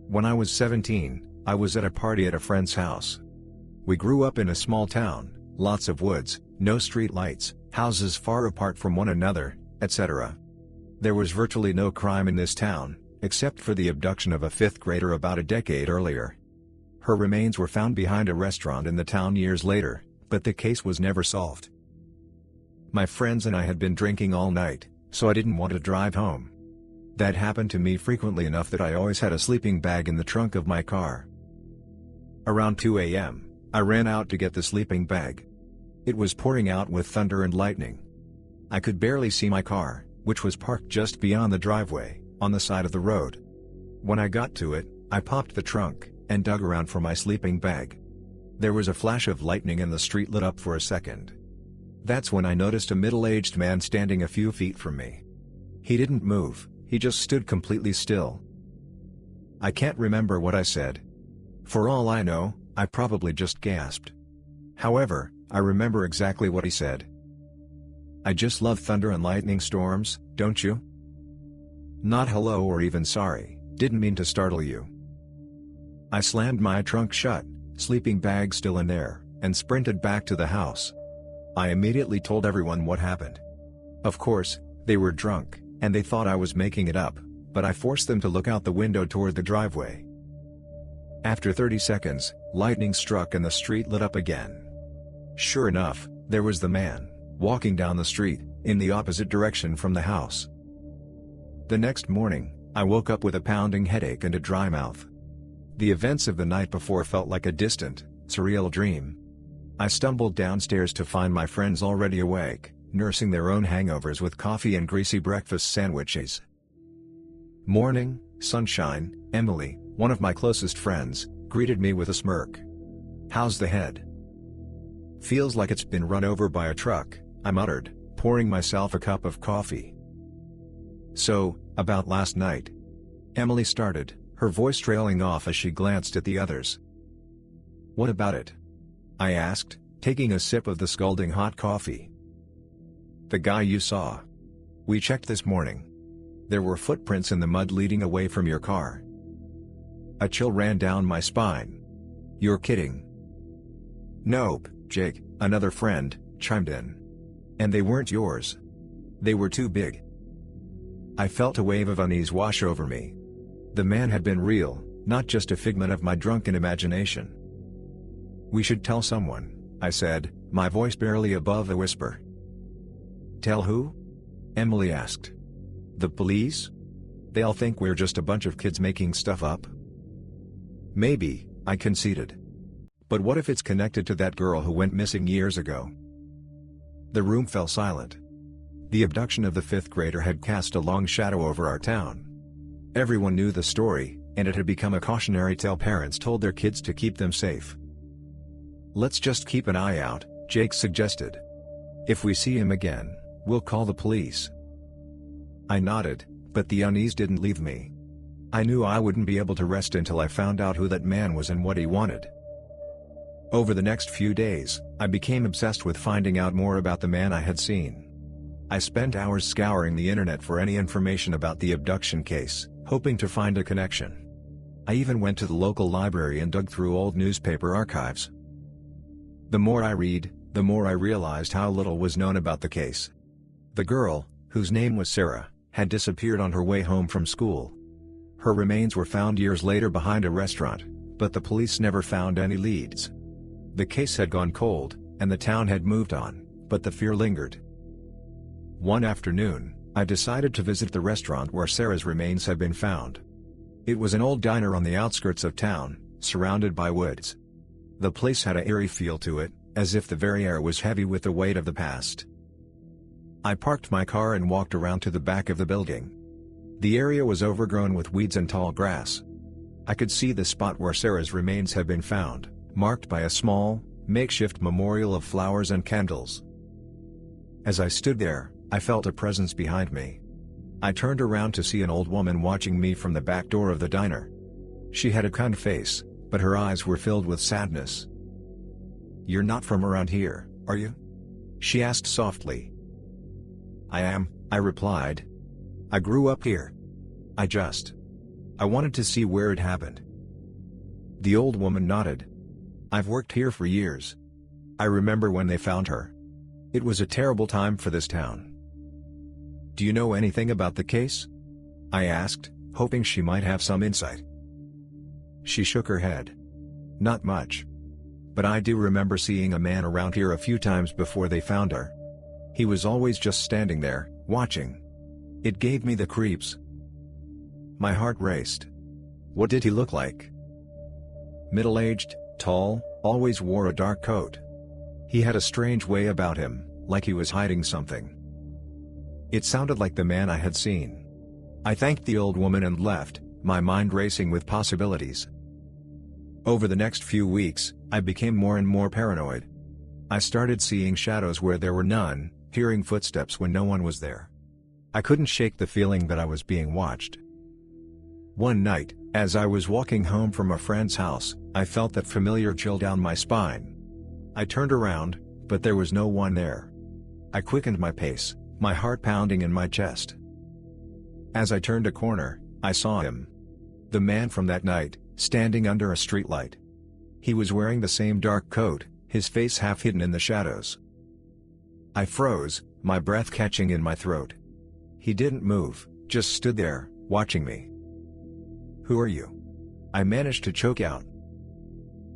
When I was 17, I was at a party at a friend's house. We grew up in a small town, lots of woods, no street lights, houses far apart from one another, etc. There was virtually no crime in this town, except for the abduction of a fifth grader about a decade earlier. Her remains were found behind a restaurant in the town years later, but the case was never solved. My friends and I had been drinking all night, so I didn't want to drive home. That happened to me frequently enough that I always had a sleeping bag in the trunk of my car. Around 2 a.m., I ran out to get the sleeping bag. It was pouring out with thunder and lightning. I could barely see my car, which was parked just beyond the driveway, on the side of the road. When I got to it, I popped the trunk, and dug around for my sleeping bag. There was a flash of lightning and the street lit up for a second. That's when I noticed a middle-aged man standing a few feet from me. He didn't move, he just stood completely still. I can't remember what I said. For all I know, I probably just gasped. However, I remember exactly what he said. "I just love thunder and lightning storms, don't you?" Not hello or even sorry, didn't mean to startle you. I slammed my trunk shut, sleeping bag still in there, and sprinted back to the house. I immediately told everyone what happened. Of course, they were drunk, and they thought I was making it up, but I forced them to look out the window toward the driveway. After 30 seconds, lightning struck and the street lit up again. Sure enough, there was the man, walking down the street, in the opposite direction from the house. The next morning, I woke up with a pounding headache and a dry mouth. The events of the night before felt like a distant, surreal dream. I stumbled downstairs to find my friends already awake, nursing their own hangovers with coffee and greasy breakfast sandwiches. "Morning, sunshine," Emily, one of my closest friends, greeted me with a smirk. "How's the head?" "Feels like it's been run over by a truck," I muttered, pouring myself a cup of coffee. "So, about last night?" Emily started, her voice trailing off as she glanced at the others. "What about it?" I asked, taking a sip of the scalding hot coffee. "The guy you saw. We checked this morning. There were footprints in the mud leading away from your car." A chill ran down my spine. "You're kidding." "Nope, Jake," another friend, chimed in. "And they weren't yours. They were too big." I felt a wave of unease wash over me. The man had been real, not just a figment of my drunken imagination. "We should tell someone," I said, my voice barely above a whisper. "Tell who?" Emily asked. "The police? They'll think we're just a bunch of kids making stuff up." "Maybe," I conceded. "But what if it's connected to that girl who went missing years ago?" The room fell silent. The abduction of the fifth grader had cast a long shadow over our town. Everyone knew the story, and it had become a cautionary tale parents told their kids to keep them safe. "Let's just keep an eye out," Jake suggested. "If we see him again, we'll call the police." I nodded, but the unease didn't leave me. I knew I wouldn't be able to rest until I found out who that man was and what he wanted. Over the next few days, I became obsessed with finding out more about the man I had seen. I spent hours scouring the internet for any information about the abduction case, hoping to find a connection. I even went to the local library and dug through old newspaper archives. The more I read, the more I realized how little was known about the case. The girl, whose name was Sarah, had disappeared on her way home from school. Her remains were found years later behind a restaurant, but the police never found any leads. The case had gone cold, and the town had moved on, but the fear lingered. One afternoon, I decided to visit the restaurant where Sarah's remains had been found. It was an old diner on the outskirts of town, surrounded by woods. The place had an eerie feel to it, as if the very air was heavy with the weight of the past. I parked my car and walked around to the back of the building. The area was overgrown with weeds and tall grass. I could see the spot where Sarah's remains had been found, marked by a small, makeshift memorial of flowers and candles. As I stood there, I felt a presence behind me. I turned around to see an old woman watching me from the back door of the diner. She had a kind face, but her eyes were filled with sadness. "You're not from around here, are you?" she asked softly. "I am," I replied. "I grew up here. I just..." I wanted to see where it happened. The old woman nodded. I've worked here for years. I remember when they found her. It was a terrible time for this town. Do you know anything about the case? I asked, hoping she might have some insight. She shook her head. Not much. But I do remember seeing a man around here a few times before they found her. He was always just standing there, watching. It gave me the creeps. My heart raced. What did he look like? Middle-aged, tall, always wore a dark coat. He had a strange way about him, like he was hiding something. It sounded like the man I had seen. I thanked the old woman and left, my mind racing with possibilities. Over the next few weeks, I became more and more paranoid. I started seeing shadows where there were none, hearing footsteps when no one was there. I couldn't shake the feeling that I was being watched. One night, as I was walking home from a friend's house, I felt that familiar chill down my spine. I turned around, but there was no one there. I quickened my pace, my heart pounding in my chest. As I turned a corner, I saw him. The man from that night, standing under a streetlight. He was wearing the same dark coat, his face half hidden in the shadows. I froze, my breath catching in my throat. He didn't move, just stood there, watching me. Who are you? I managed to choke out.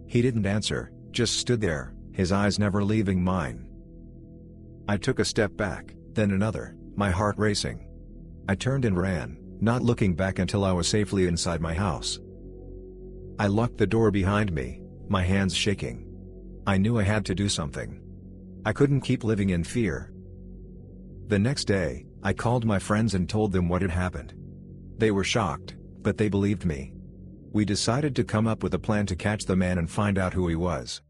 He didn't answer, just stood there, his eyes never leaving mine. I took a step back, then another, my heart racing. I turned and ran, not looking back until I was safely inside my house. I locked the door behind me, my hands shaking. I knew I had to do something. I couldn't keep living in fear. The next day, I called my friends and told them what had happened. They were shocked, but they believed me. We decided to come up with a plan to catch the man and find out who he was.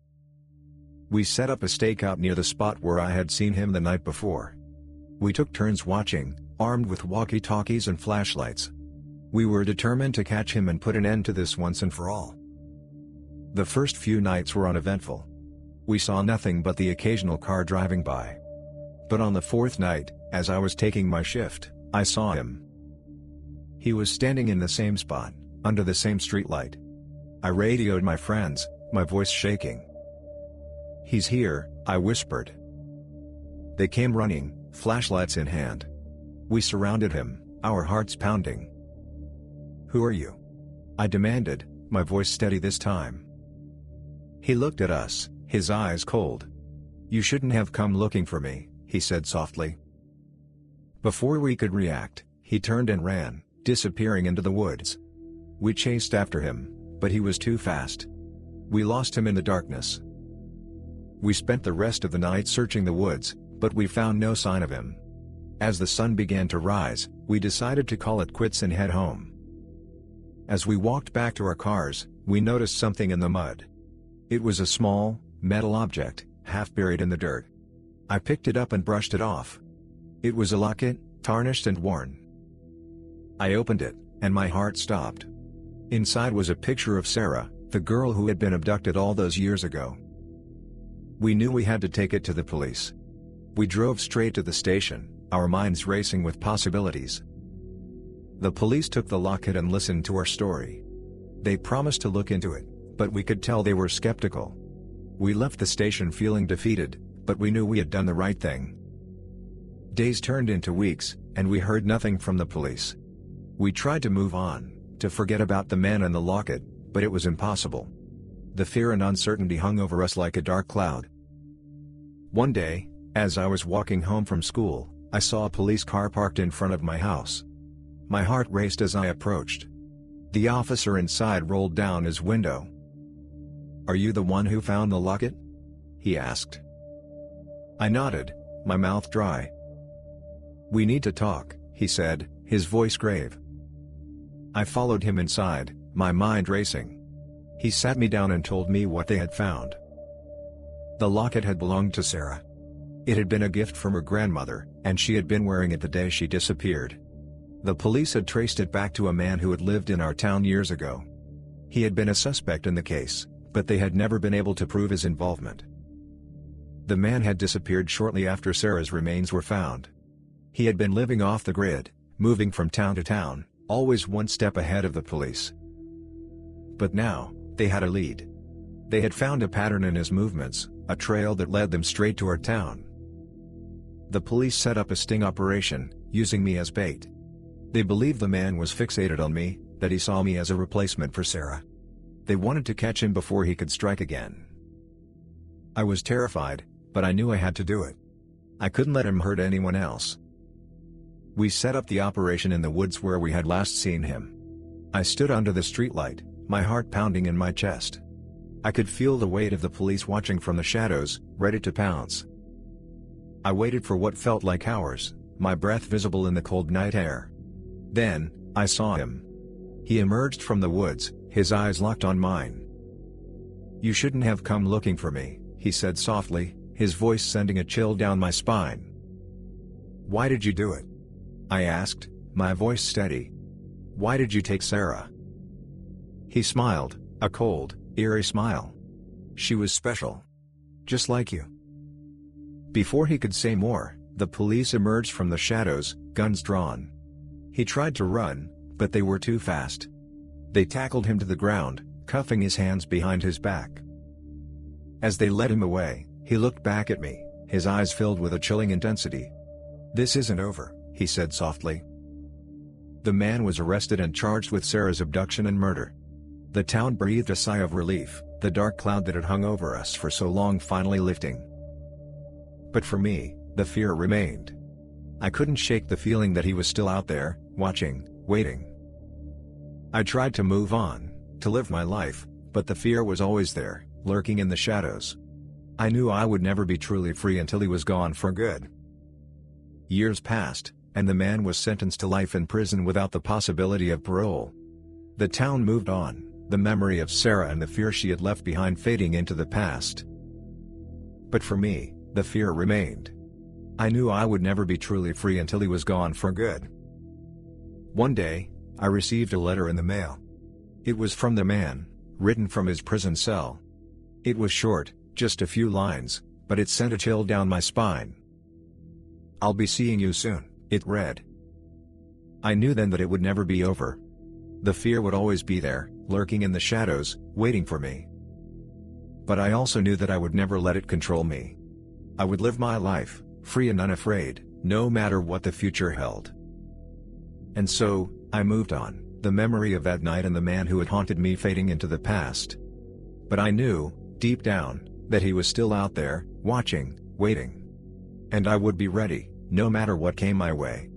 We set up a stakeout near the spot where I had seen him the night before. We took turns watching, armed with walkie-talkies and flashlights. We were determined to catch him and put an end to this once and for all. The first few nights were uneventful. We saw nothing but the occasional car driving by. But on the fourth night, as I was taking my shift, I saw him. He was standing in the same spot, under the same streetlight. I radioed my friends, my voice shaking. "He's here," I whispered. They came running, flashlights in hand. We surrounded him, our hearts pounding. "Who are you?" I demanded, my voice steady this time. He looked at us, his eyes cold. "You shouldn't have come looking for me," he said softly. Before we could react, he turned and ran, disappearing into the woods. We chased after him, but he was too fast. We lost him in the darkness. We spent the rest of the night searching the woods, but we found no sign of him. As the sun began to rise, we decided to call it quits and head home. As we walked back to our cars, we noticed something in the mud. It was a small, metal object, half buried in the dirt. I picked it up and brushed it off. It was a locket, tarnished and worn. I opened it, and my heart stopped. Inside was a picture of Sarah, the girl who had been abducted all those years ago. We knew we had to take it to the police. We drove straight to the station, our minds racing with possibilities. The police took the locket and listened to our story. They promised to look into it, but we could tell they were skeptical. We left the station feeling defeated, but we knew we had done the right thing. Days turned into weeks, and we heard nothing from the police. We tried to move on, to forget about the man and the locket, but it was impossible. The fear and uncertainty hung over us like a dark cloud. One day, as I was walking home from school, I saw a police car parked in front of my house. My heart raced as I approached. The officer inside rolled down his window. "Are you the one who found the locket?" he asked. I nodded, my mouth dry. "We need to talk," he said, his voice grave. I followed him inside, my mind racing. He sat me down and told me what they had found. The locket had belonged to Sarah. It had been a gift from her grandmother, and she had been wearing it the day she disappeared. The police had traced it back to a man who had lived in our town years ago. He had been a suspect in the case, but they had never been able to prove his involvement. The man had disappeared shortly after Sarah's remains were found. He had been living off the grid, moving from town to town, always one step ahead of the police. But now, they had a lead. They had found a pattern in his movements, a trail that led them straight to our town. The police set up a sting operation, using me as bait. They believed the man was fixated on me, that he saw me as a replacement for Sarah. They wanted to catch him before he could strike again. I was terrified, but I knew I had to do it. I couldn't let him hurt anyone else. We set up the operation in the woods where we had last seen him. I stood under the streetlight, my heart pounding in my chest. I could feel the weight of the police watching from the shadows, ready to pounce. I waited for what felt like hours, my breath visible in the cold night air. Then, I saw him. He emerged from the woods, his eyes locked on mine. "You shouldn't have come looking for me," he said softly, his voice sending a chill down my spine. "Why did you do it?" I asked, my voice steady. "Why did you take Sarah?" He smiled, a cold, eerie smile. "She was special. Just like you." Before he could say more, the police emerged from the shadows, guns drawn. He tried to run, but they were too fast. They tackled him to the ground, cuffing his hands behind his back. As they led him away, he looked back at me, his eyes filled with a chilling intensity. "This isn't over," he said softly. The man was arrested and charged with Sarah's abduction and murder. The town breathed a sigh of relief, the dark cloud that had hung over us for so long finally lifting. But for me, the fear remained. I couldn't shake the feeling that he was still out there, watching, waiting. I tried to move on, to live my life, but the fear was always there, lurking in the shadows. I knew I would never be truly free until he was gone for good. Years passed, and the man was sentenced to life in prison without the possibility of parole. The town moved on, the memory of Sarah and the fear she had left behind fading into the past. But for me, the fear remained. I knew I would never be truly free until he was gone for good. One day, I received a letter in the mail. It was from the man, written from his prison cell. It was short, just a few lines, but it sent a chill down my spine. "I'll be seeing you soon," it read. I knew then that it would never be over. The fear would always be there, lurking in the shadows, waiting for me. But I also knew that I would never let it control me. I would live my life, free and unafraid, no matter what the future held. And so, I moved on, the memory of that night and the man who had haunted me fading into the past. But I knew, deep down, that he was still out there, watching, waiting. And I would be ready, no matter what came my way.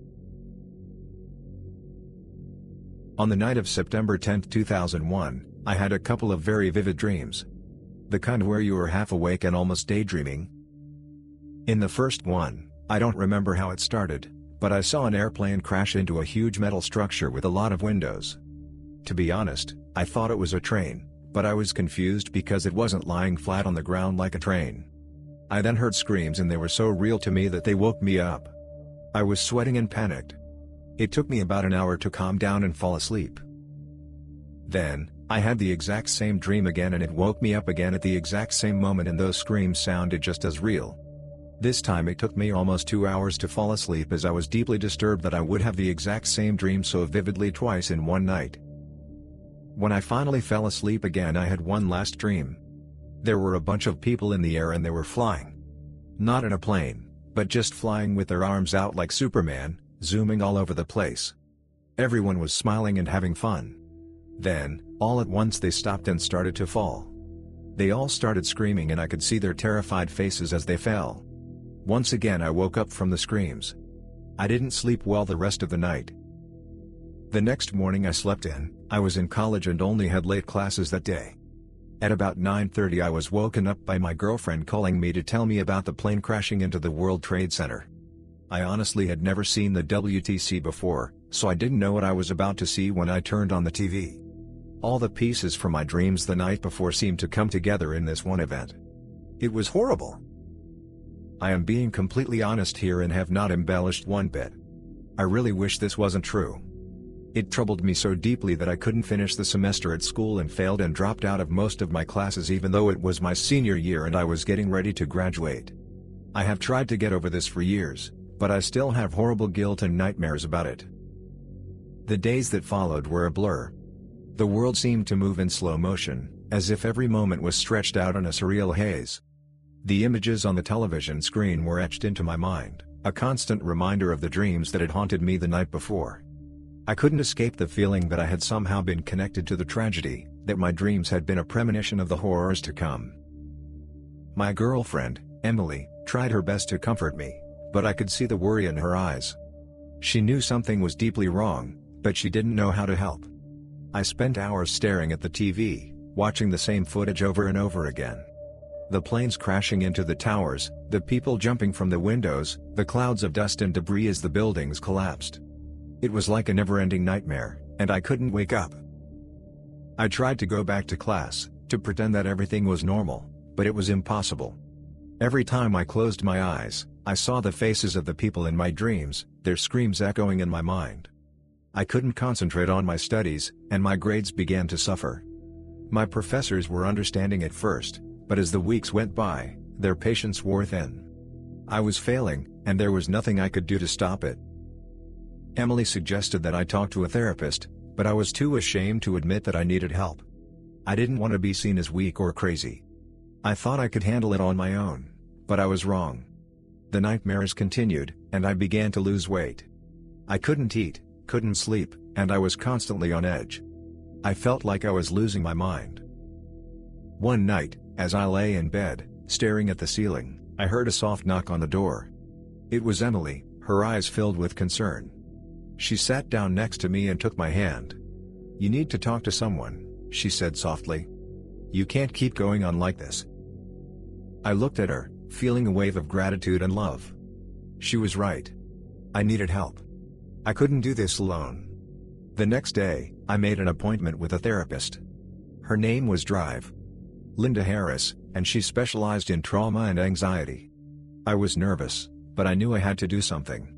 On the night of September 10, 2001, I had a couple of very vivid dreams. The kind where you were half awake and almost daydreaming. In the first one, I don't remember how it started, but I saw an airplane crash into a huge metal structure with a lot of windows. To be honest, I thought it was a train, but I was confused because it wasn't lying flat on the ground like a train. I then heard screams and they were so real to me that they woke me up. I was sweating and panicked. It took me about an hour to calm down and fall asleep. Then, I had the exact same dream again and it woke me up again at the exact same moment and those screams sounded just as real. This time it took me almost 2 hours to fall asleep as I was deeply disturbed that I would have the exact same dream so vividly twice in one night. When I finally fell asleep again I had one last dream. There were a bunch of people in the air and they were flying. Not in a plane, but just flying with their arms out like Superman, zooming all over the place. Everyone was smiling and having fun. Then, all at once they stopped and started to fall. They all started screaming and I could see their terrified faces as they fell. Once again I woke up from the screams. I didn't sleep well the rest of the night. The next morning I slept in. I was in college and only had late classes that day. At about 9:30 I was woken up by my girlfriend calling me to tell me about the plane crashing into the World Trade Center. I honestly had never seen the WTC before, so I didn't know what I was about to see when I turned on the TV. All the pieces from my dreams the night before seemed to come together in this one event. It was horrible. I am being completely honest here and have not embellished one bit. I really wish this wasn't true. It troubled me so deeply that I couldn't finish the semester at school and failed and dropped out of most of my classes even though it was my senior year and I was getting ready to graduate. I have tried to get over this for years, but I still have horrible guilt and nightmares about it. The days that followed were a blur. The world seemed to move in slow motion, as if every moment was stretched out in a surreal haze. The images on the television screen were etched into my mind, a constant reminder of the dreams that had haunted me the night before. I couldn't escape the feeling that I had somehow been connected to the tragedy, that my dreams had been a premonition of the horrors to come. My girlfriend, Emily, tried her best to comfort me, but I could see the worry in her eyes. She knew something was deeply wrong, but she didn't know how to help. I spent hours staring at the TV, watching the same footage over and over again. The planes crashing into the towers, the people jumping from the windows, the clouds of dust and debris as the buildings collapsed. It was like a never-ending nightmare, and I couldn't wake up. I tried to go back to class, to pretend that everything was normal, but it was impossible. Every time I closed my eyes, I saw the faces of the people in my dreams, their screams echoing in my mind. I couldn't concentrate on my studies, and my grades began to suffer. My professors were understanding at first, but as the weeks went by, their patience wore thin. I was failing, and there was nothing I could do to stop it. Emily suggested that I talk to a therapist, but I was too ashamed to admit that I needed help. I didn't want to be seen as weak or crazy. I thought I could handle it on my own, but I was wrong. The nightmares continued, and I began to lose weight. I couldn't eat, couldn't sleep, and I was constantly on edge. I felt like I was losing my mind. One night, as I lay in bed, staring at the ceiling, I heard a soft knock on the door. It was Emily, her eyes filled with concern. She sat down next to me and took my hand. "You need to talk to someone," she said softly. "You can't keep going on like this." I looked at her, feeling a wave of gratitude and love. She was right. I needed help. I couldn't do this alone. The next day, I made an appointment with a therapist. Her name was Linda Harris, and she specialized in trauma and anxiety. I was nervous, but I knew I had to do something.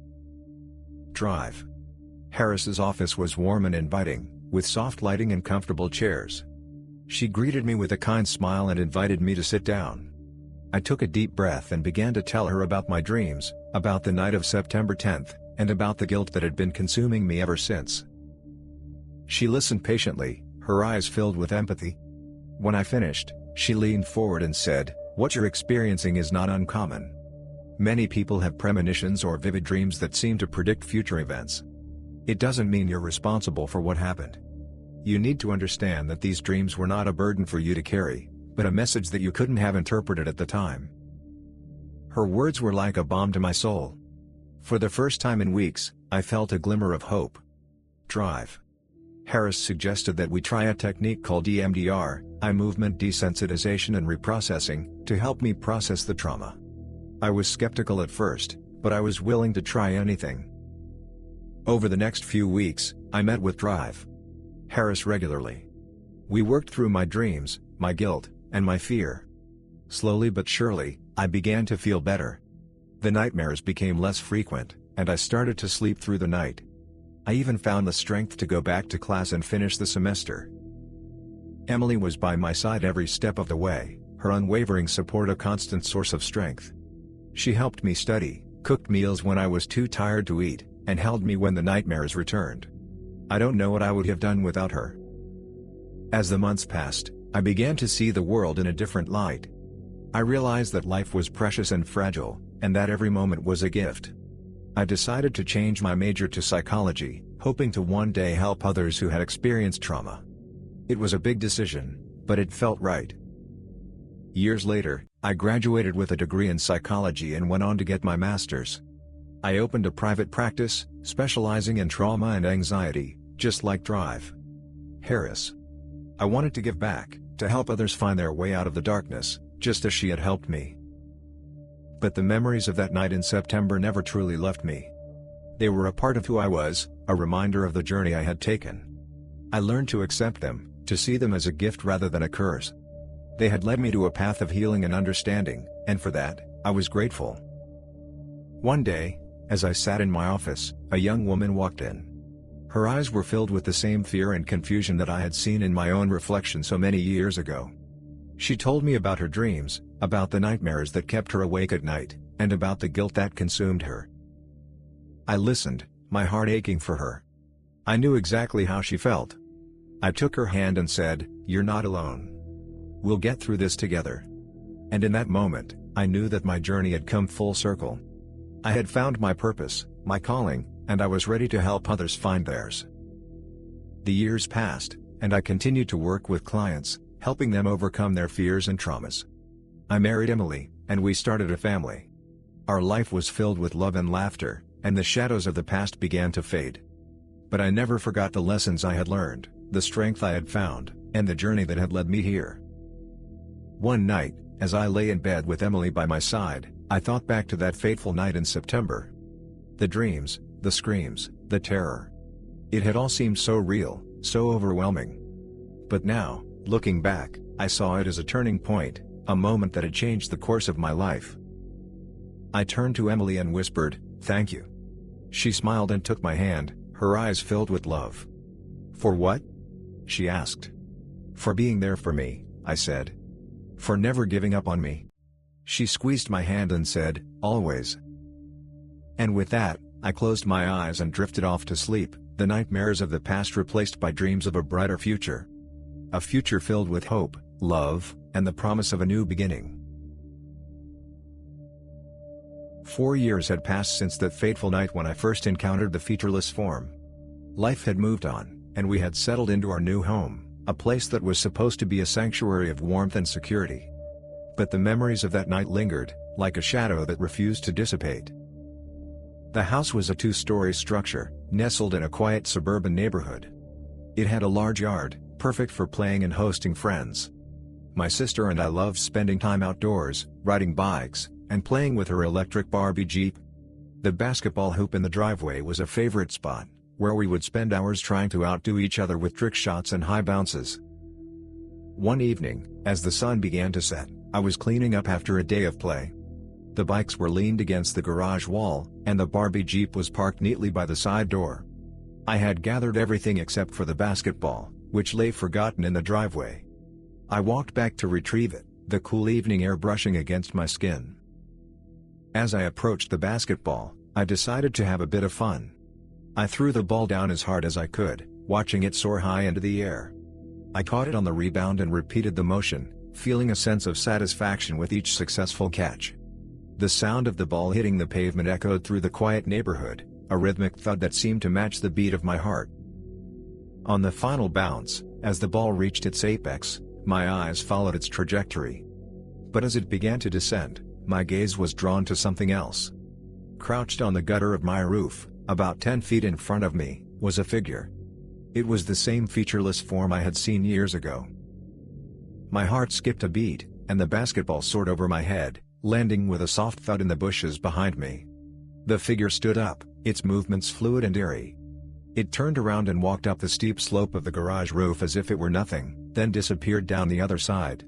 Harris's office was warm and inviting, with soft lighting and comfortable chairs. She greeted me with a kind smile and invited me to sit down. I took a deep breath and began to tell her about my dreams, about the night of September 10th, and about the guilt that had been consuming me ever since. She listened patiently, her eyes filled with empathy. When I finished, she leaned forward and said, "What you're experiencing is not uncommon. Many people have premonitions or vivid dreams that seem to predict future events. It doesn't mean you're responsible for what happened. You need to understand that these dreams were not a burden for you to carry, but a message that you couldn't have interpreted at the time." Her words were like a balm to my soul. For the first time in weeks, I felt a glimmer of hope. Harris suggested that we try a technique called EMDR, eye movement desensitization and reprocessing, to help me process the trauma. I was skeptical at first, but I was willing to try anything. Over the next few weeks, I met with Harris regularly. We worked through my dreams, my guilt, and my fear. Slowly but surely, I began to feel better. The nightmares became less frequent, and I started to sleep through the night. I even found the strength to go back to class and finish the semester. Emily was by my side every step of the way, her unwavering support a constant source of strength. She helped me study, cooked meals when I was too tired to eat, and held me when the nightmares returned. I don't know what I would have done without her. As the months passed, I began to see the world in a different light. I realized that life was precious and fragile, and that every moment was a gift. I decided to change my major to psychology, hoping to one day help others who had experienced trauma. It was a big decision, but it felt right. Years later, I graduated with a degree in psychology and went on to get my master's. I opened a private practice, specializing in trauma and anxiety, just like Harris. I wanted to give back, to help others find their way out of the darkness, just as she had helped me. But the memories of that night in September never truly left me. They were a part of who I was, a reminder of the journey I had taken. I learned to accept them, to see them as a gift rather than a curse. They had led me to a path of healing and understanding, and for that, I was grateful. One day, as I sat in my office, a young woman walked in. Her eyes were filled with the same fear and confusion that I had seen in my own reflection so many years ago. She told me about her dreams, about the nightmares that kept her awake at night, and about the guilt that consumed her. I listened, my heart aching for her. I knew exactly how she felt. I took her hand and said, "You're not alone. We'll get through this together." And in that moment, I knew that my journey had come full circle. I had found my purpose, my calling, and I was ready to help others find theirs. The years passed, and I continued to work with clients, helping them overcome their fears and traumas. I married Emily, and we started a family. Our life was filled with love and laughter, and the shadows of the past began to fade. But I never forgot the lessons I had learned, the strength I had found, and the journey that had led me here. One night, as I lay in bed with Emily by my side, I thought back to that fateful night in September. The dreams, the screams, the terror. It had all seemed so real, so overwhelming. But now, looking back, I saw it as a turning point, a moment that had changed the course of my life. I turned to Emily and whispered, "Thank you." She smiled and took my hand, her eyes filled with love. "For what?" she asked. "For being there for me," I said. "For never giving up on me." She squeezed my hand and said, "Always." And with that, I closed my eyes and drifted off to sleep, the nightmares of the past replaced by dreams of a brighter future. A future filled with hope, love, and the promise of a new beginning. 4 years had passed since that fateful night when I first encountered the featureless form. Life had moved on, and we had settled into our new home, a place that was supposed to be a sanctuary of warmth and security. But the memories of that night lingered, like a shadow that refused to dissipate. The house was a 2-story structure, nestled in a quiet suburban neighborhood. It had a large yard, perfect for playing and hosting friends. My sister and I loved spending time outdoors, riding bikes, and playing with her electric Barbie Jeep. The basketball hoop in the driveway was a favorite spot, where we would spend hours trying to outdo each other with trick shots and high bounces. One evening, as the sun began to set, I was cleaning up after a day of play. The bikes were leaned against the garage wall, and the Barbie Jeep was parked neatly by the side door. I had gathered everything except for the basketball, which lay forgotten in the driveway. I walked back to retrieve it, the cool evening air brushing against my skin. As I approached the basketball, I decided to have a bit of fun. I threw the ball down as hard as I could, watching it soar high into the air. I caught it on the rebound and repeated the motion, feeling a sense of satisfaction with each successful catch. The sound of the ball hitting the pavement echoed through the quiet neighborhood, a rhythmic thud that seemed to match the beat of my heart. On the final bounce, as the ball reached its apex, my eyes followed its trajectory. But as it began to descend, my gaze was drawn to something else. Crouched on the gutter of my roof, about 10 feet in front of me, was a figure. It was the same featureless form I had seen years ago. My heart skipped a beat, and the basketball soared over my head, landing with a soft thud in the bushes behind me. The figure stood up, its movements fluid and airy. It turned around and walked up the steep slope of the garage roof as if it were nothing, then disappeared down the other side.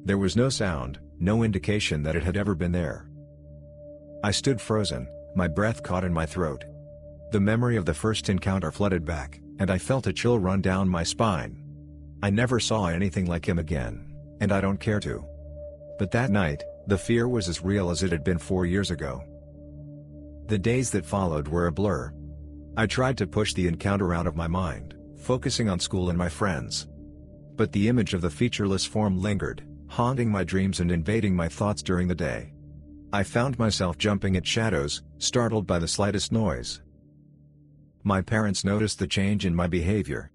There was no sound, no indication that it had ever been there. I stood frozen, my breath caught in my throat. The memory of the first encounter flooded back, and I felt a chill run down my spine. I never saw anything like him again, and I don't care to. But that night, the fear was as real as it had been 4 years ago. The days that followed were a blur. I tried to push the encounter out of my mind, focusing on school and my friends. But the image of the featureless form lingered, haunting my dreams and invading my thoughts during the day. I found myself jumping at shadows, startled by the slightest noise. My parents noticed the change in my behavior.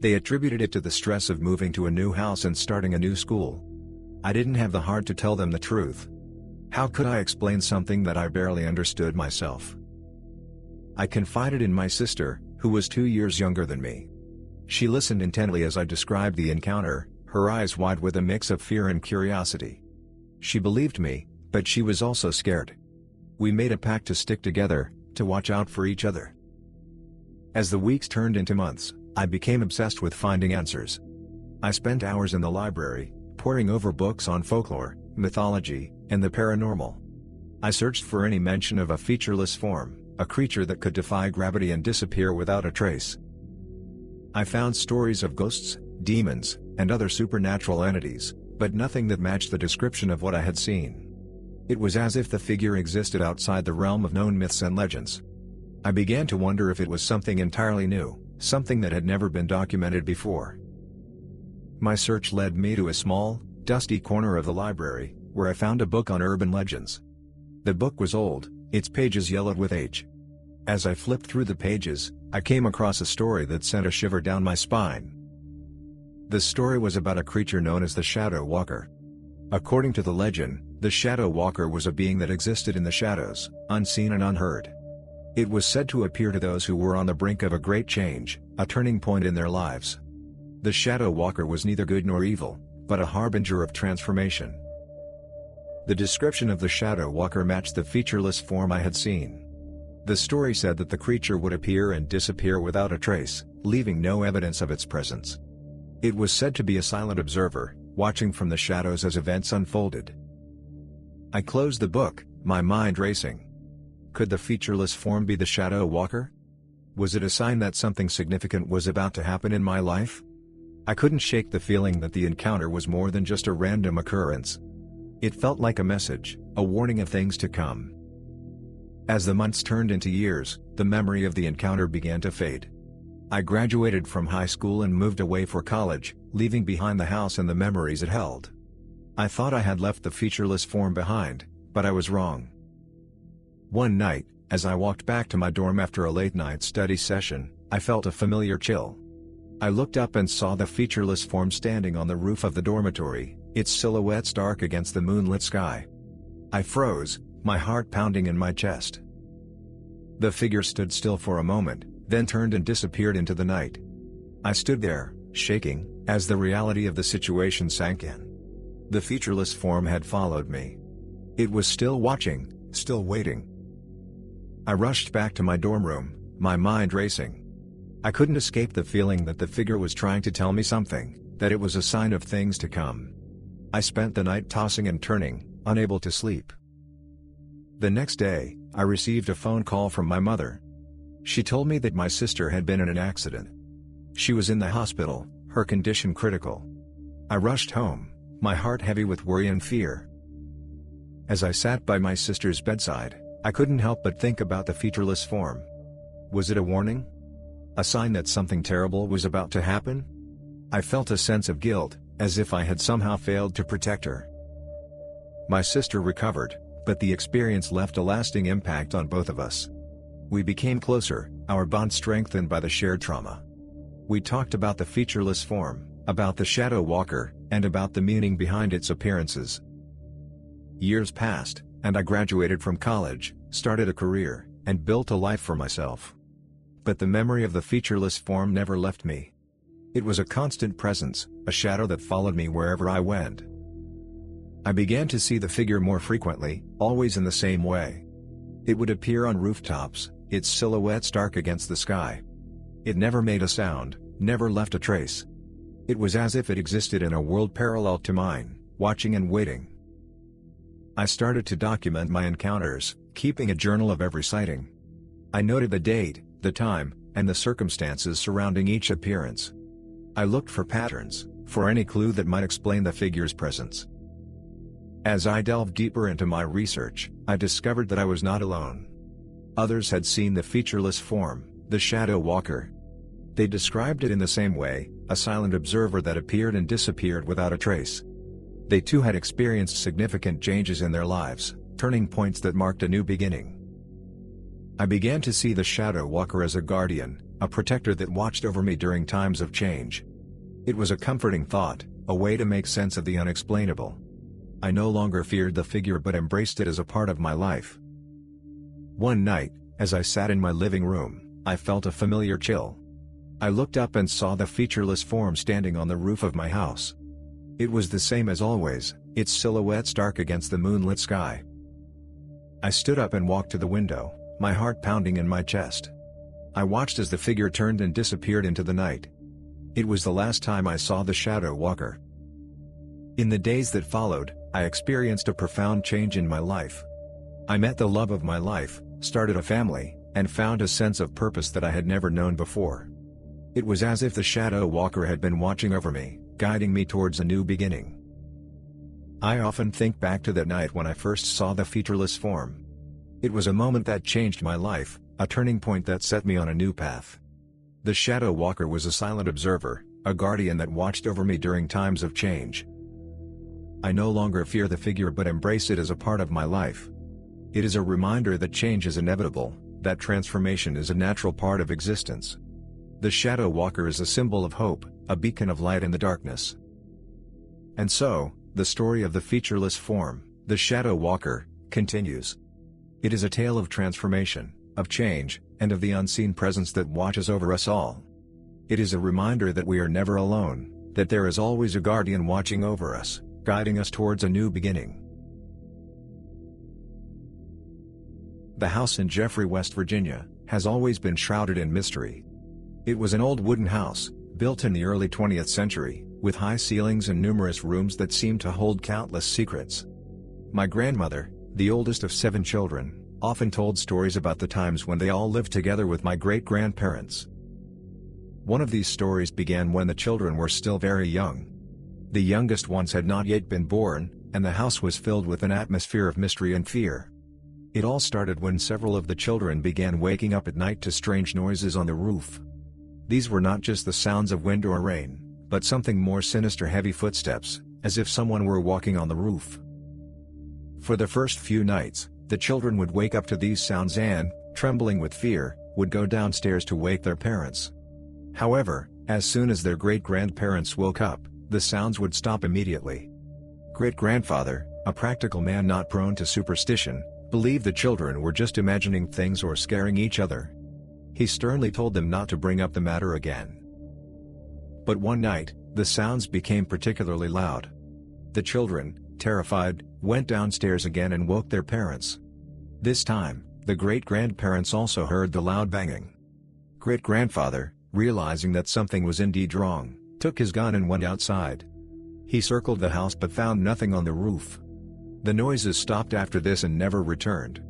They attributed it to the stress of moving to a new house and starting a new school. I didn't have the heart to tell them the truth. How could I explain something that I barely understood myself? I confided in my sister, who was 2 years younger than me. She listened intently as I described the encounter, her eyes wide with a mix of fear and curiosity. She believed me, but she was also scared. We made a pact to stick together, to watch out for each other. As the weeks turned into months, I became obsessed with finding answers. I spent hours in the library, poring over books on folklore, mythology, and the paranormal. I searched for any mention of a featureless form, a creature that could defy gravity and disappear without a trace. I found stories of ghosts, demons, and other supernatural entities, but nothing that matched the description of what I had seen. It was as if the figure existed outside the realm of known myths and legends. I began to wonder if it was something entirely new, something that had never been documented before. My search led me to a small, dusty corner of the library, where I found a book on urban legends. The book was old, its pages yellowed with age. As I flipped through the pages, I came across a story that sent a shiver down my spine. The story was about a creature known as the Shadow Walker. According to the legend, the Shadow Walker was a being that existed in the shadows, unseen and unheard. It was said to appear to those who were on the brink of a great change, a turning point in their lives. The Shadow Walker was neither good nor evil, but a harbinger of transformation. The description of the Shadow Walker matched the featureless form I had seen. The story said that the creature would appear and disappear without a trace, leaving no evidence of its presence. It was said to be a silent observer, watching from the shadows as events unfolded. I closed the book, my mind racing. Could the featureless form be the Shadow Walker? Was it a sign that something significant was about to happen in my life? I couldn't shake the feeling that the encounter was more than just a random occurrence. It felt like a message, a warning of things to come. As the months turned into years, the memory of the encounter began to fade. I graduated from high school and moved away for college, leaving behind the house and the memories it held. I thought I had left the featureless form behind, but I was wrong. One night, as I walked back to my dorm after a late-night study session, I felt a familiar chill. I looked up and saw the featureless form standing on the roof of the dormitory, its silhouette stark against the moonlit sky. I froze, my heart pounding in my chest. The figure stood still for a moment, then turned and disappeared into the night. I stood there, shaking, as the reality of the situation sank in. The featureless form had followed me. It was still watching, still waiting. I rushed back to my dorm room, my mind racing. I couldn't escape the feeling that the figure was trying to tell me something, that it was a sign of things to come. I spent the night tossing and turning, unable to sleep. The next day, I received a phone call from my mother. She told me that my sister had been in an accident. She was in the hospital, her condition critical. I rushed home, my heart heavy with worry and fear. As I sat by my sister's bedside, I couldn't help but think about the featureless form. Was it a warning? A sign that something terrible was about to happen? I felt a sense of guilt, as if I had somehow failed to protect her. My sister recovered, but the experience left a lasting impact on both of us. We became closer, our bond strengthened by the shared trauma. We talked about the featureless form, about the Shadow Walker, and about the meaning behind its appearances. Years passed, and I graduated from college, started a career, and built a life for myself. But the memory of the featureless form never left me. It was a constant presence, a shadow that followed me wherever I went. I began to see the figure more frequently, always in the same way. It would appear on rooftops, its silhouette stark against the sky. It never made a sound, never left a trace. It was as if it existed in a world parallel to mine, watching and waiting. I started to document my encounters, keeping a journal of every sighting. I noted the date, the time, and the circumstances surrounding each appearance. I looked for patterns, for any clue that might explain the figure's presence. As I delved deeper into my research, I discovered that I was not alone. Others had seen the featureless form, the Shadow Walker. They described it in the same way, a silent observer that appeared and disappeared without a trace. They too had experienced significant changes in their lives, turning points that marked a new beginning. I began to see the Shadow Walker as a guardian, a protector that watched over me during times of change. It was a comforting thought, a way to make sense of the unexplainable. I no longer feared the figure but embraced it as a part of my life. One night, as I sat in my living room, I felt a familiar chill. I looked up and saw the featureless form standing on the roof of my house. It was the same as always, its silhouette stark against the moonlit sky. I stood up and walked to the window, my heart pounding in my chest. I watched as the figure turned and disappeared into the night. It was the last time I saw the Shadow Walker. In the days that followed, I experienced a profound change in my life. I met the love of my life, started a family, and found a sense of purpose that I had never known before. It was as if the Shadow Walker had been watching over me, guiding me towards a new beginning. I often think back to that night when I first saw the featureless form. It was a moment that changed my life, a turning point that set me on a new path. The shadow walker was a silent observer, a guardian that watched over me during times of change. I no longer fear the figure but embrace it as a part of my life. It is a reminder that change is inevitable, that transformation is a natural part of existence. The shadow walker is a symbol of hope, a beacon of light in the darkness. And so, the story of the featureless form, the shadow walker, continues. It is a tale of transformation, of change, and of the unseen presence that watches over us all. It is a reminder that we are never alone, that there is always a guardian watching over us, guiding us towards a new beginning. The house in Jeffrey, West Virginia, has always been shrouded in mystery. It was an old wooden house, built in the early 20th century, with high ceilings and numerous rooms that seemed to hold countless secrets. My grandmother, the oldest of 7 children, often told stories about the times when they all lived together with my great-grandparents. One of these stories began when the children were still very young. The youngest ones had not yet been born, and the house was filled with an atmosphere of mystery and fear. It all started when several of the children began waking up at night to strange noises on the roof. These were not just the sounds of wind or rain, but something more sinister: heavy footsteps, as if someone were walking on the roof. For the first few nights, the children would wake up to these sounds and, trembling with fear, would go downstairs to wake their parents. However, as soon as their great-grandparents woke up, the sounds would stop immediately. Great-grandfather, a practical man not prone to superstition, believed the children were just imagining things or scaring each other. He sternly told them not to bring up the matter again. But one night, the sounds became particularly loud. The children, terrified, went downstairs again and woke their parents. This time, the great-grandparents also heard the loud banging. Great-grandfather, realizing that something was indeed wrong, took his gun and went outside. He circled the house but found nothing on the roof. The noises stopped after this and never returned.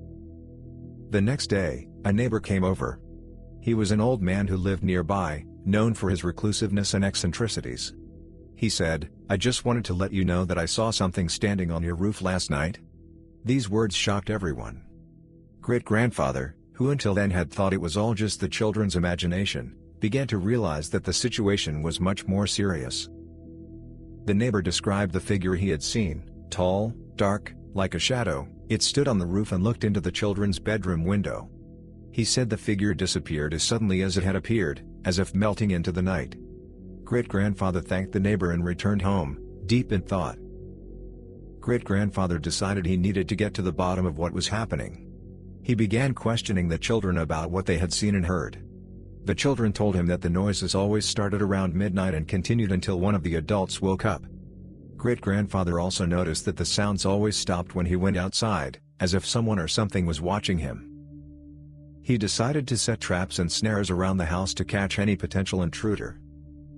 The next day, a neighbor came over. He was an old man who lived nearby, known for his reclusiveness and eccentricities. He said, "I just wanted to let you know that I saw something standing on your roof last night." These words shocked everyone. Great-grandfather, who until then had thought it was all just the children's imagination, began to realize that the situation was much more serious. The neighbor described the figure he had seen: tall, dark, like a shadow. It stood on the roof and looked into the children's bedroom window. He said the figure disappeared as suddenly as it had appeared, as if melting into the night. Great-grandfather thanked the neighbor and returned home, deep in thought. Great-grandfather decided he needed to get to the bottom of what was happening. He began questioning the children about what they had seen and heard. The children told him that the noises always started around midnight and continued until one of the adults woke up. Great-grandfather also noticed that the sounds always stopped when he went outside, as if someone or something was watching him. He decided to set traps and snares around the house to catch any potential intruder.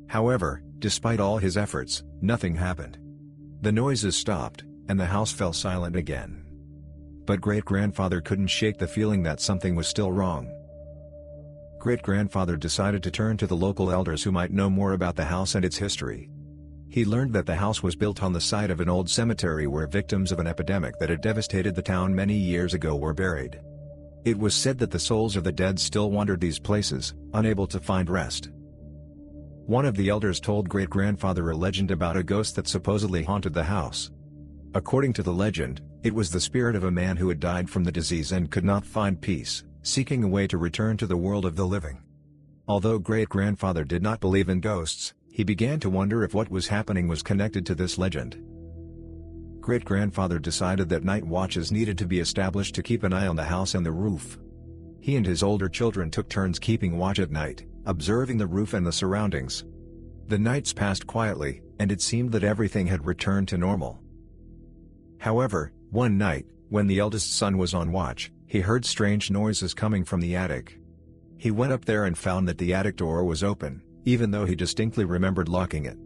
However, despite all his efforts, nothing happened. The noises stopped, and the house fell silent again. But great-grandfather couldn't shake the feeling that something was still wrong. Great-grandfather decided to turn to the local elders who might know more about the house and its history. He learned that the house was built on the site of an old cemetery where victims of an epidemic that had devastated the town many years ago were buried. It was said that the souls of the dead still wandered these places, unable to find rest. One of the elders told great-grandfather a legend about a ghost that supposedly haunted the house. According to the legend, it was the spirit of a man who had died from the disease and could not find peace, seeking a way to return to the world of the living. Although great-grandfather did not believe in ghosts, he began to wonder if what was happening was connected to this legend. Great-grandfather decided that night watches needed to be established to keep an eye on the house and the roof. He and his older children took turns keeping watch at night, observing the roof and the surroundings. The nights passed quietly, and it seemed that everything had returned to normal. However, one night, when the eldest son was on watch, he heard strange noises coming from the attic. He went up there and found that the attic door was open, even though he distinctly remembered locking it.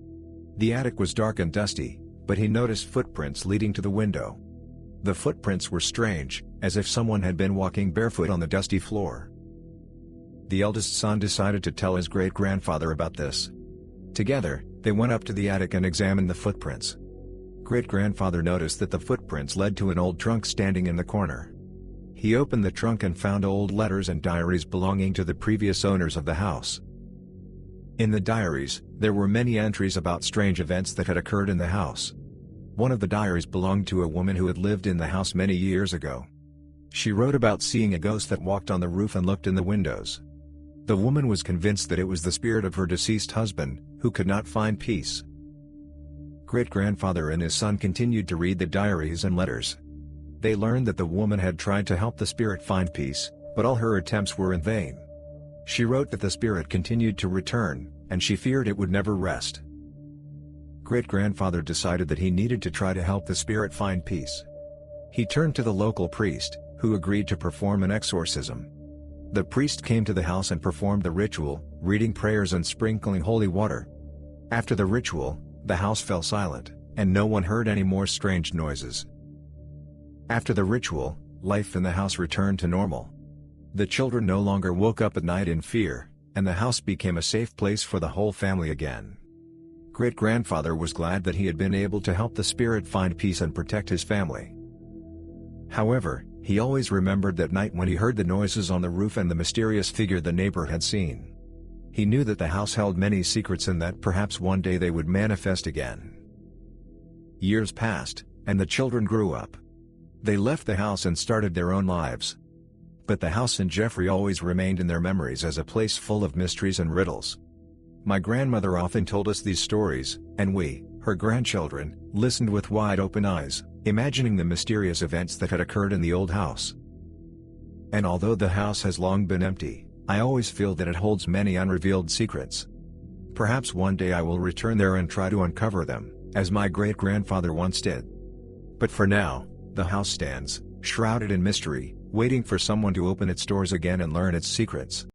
The attic was dark and dusty, but he noticed footprints leading to the window. The footprints were strange, as if someone had been walking barefoot on the dusty floor. The eldest son decided to tell his great-grandfather about this. Together, they went up to the attic and examined the footprints. Great-grandfather noticed that the footprints led to an old trunk standing in the corner. He opened the trunk and found old letters and diaries belonging to the previous owners of the house. In the diaries, there were many entries about strange events that had occurred in the house. One of the diaries belonged to a woman who had lived in the house many years ago. She wrote about seeing a ghost that walked on the roof and looked in the windows. The woman was convinced that it was the spirit of her deceased husband, who could not find peace. Great-grandfather and his son continued to read the diaries and letters. They learned that the woman had tried to help the spirit find peace, but all her attempts were in vain. She wrote that the spirit continued to return, and she feared it would never rest. Great-grandfather decided that he needed to try to help the spirit find peace. He turned to the local priest, who agreed to perform an exorcism. The priest came to the house and performed the ritual, reading prayers and sprinkling holy water. After the ritual, the house fell silent, and no one heard any more strange noises. After the ritual, life in the house returned to normal. The children no longer woke up at night in fear, and the house became a safe place for the whole family again. Great-grandfather was glad that he had been able to help the spirit find peace and protect his family. However, he always remembered that night when he heard the noises on the roof and the mysterious figure the neighbor had seen. He knew that the house held many secrets and that perhaps one day they would manifest again. Years passed, and the children grew up. They left the house and started their own lives. But the house and Jeffrey always remained in their memories as a place full of mysteries and riddles. My grandmother often told us these stories, and we, her grandchildren, listened with wide-open eyes, imagining the mysterious events that had occurred in the old house. And although the house has long been empty, I always feel that it holds many unrevealed secrets. Perhaps one day I will return there and try to uncover them, as my great-grandfather once did. But for now, the house stands, shrouded in mystery, waiting for someone to open its doors again and learn its secrets.